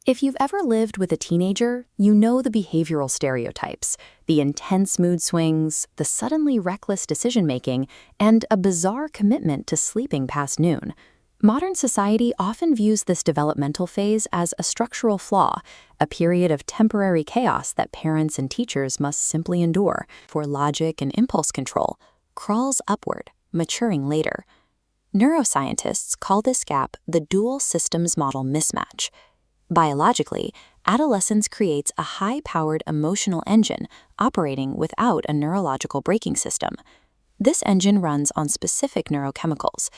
If you've ever lived with a teenager, you know the behavioral stereotypes, the intense mood swings, the suddenly reckless decision-making, and a bizarre commitment to sleeping past noon. Modern society often views this developmental phase as a structural flaw, a period of temporary chaos that parents and teachers must simply endure, for logic and impulse control crawls upward, maturing later. Neuroscientists call this gap the dual systems model mismatch. Biologically, adolescence creates a high-powered emotional engine operating without a neurological braking system. This engine runs on specific neurochemicals.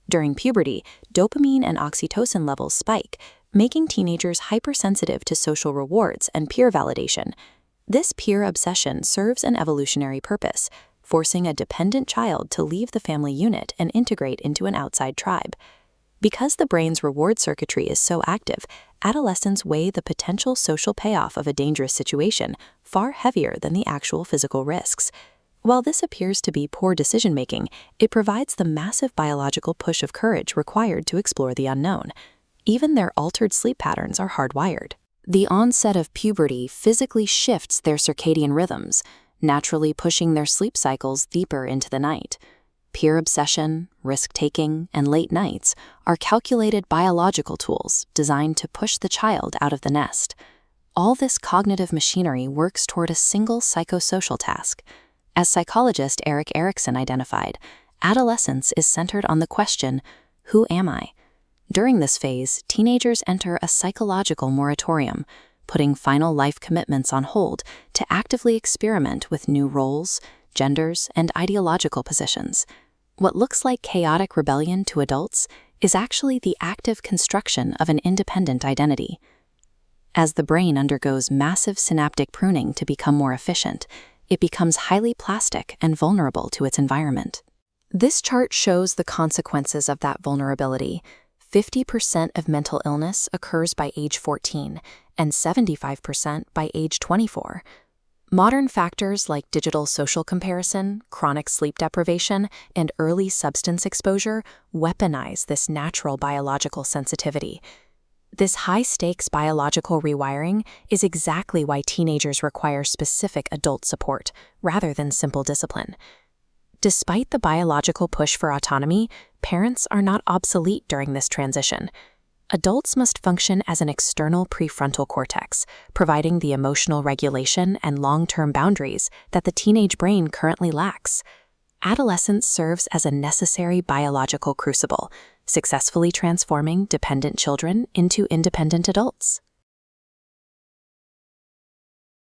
During puberty, dopamine and oxytocin levels spike, making teenagers hypersensitive to social rewards and peer validation. This peer obsession serves an evolutionary purpose, forcing a dependent child to leave the family unit and integrate into an outside tribe. Because the brain's reward circuitry is so active, adolescents weigh the potential social payoff of a dangerous situation far heavier than the actual physical risks. While this appears to be poor decision-making, it provides the massive biological push of courage required to explore the unknown. Even their altered sleep patterns are hardwired. The onset of puberty physically shifts their circadian rhythms, naturally pushing their sleep cycles deeper into the night. Peer obsession, risk-taking, and late nights are calculated biological tools designed to push the child out of the nest. All this cognitive machinery works toward a single psychosocial task. As psychologist Erik Erikson identified, adolescence is centered on the question, who am I? During this phase, teenagers enter a psychological moratorium, putting final life commitments on hold to actively experiment with new roles, genders, and ideological positions. What looks like chaotic rebellion to adults is actually the active construction of an independent identity. As the brain undergoes massive synaptic pruning to become more efficient, it becomes highly plastic and vulnerable to its environment. This chart shows the consequences of that vulnerability. 50% of mental illness occurs by age 14 and 75% by age 24. Modern factors like digital social comparison, chronic sleep deprivation, and early substance exposure weaponize this natural biological sensitivity. This high-stakes biological rewiring is exactly why teenagers require specific adult support, rather than simple discipline. Despite the biological push for autonomy, parents are not obsolete during this transition. Adults must function as an external prefrontal cortex, providing the emotional regulation and long-term boundaries that the teenage brain currently lacks. Adolescence serves as a necessary biological crucible, successfully transforming dependent children into independent adults.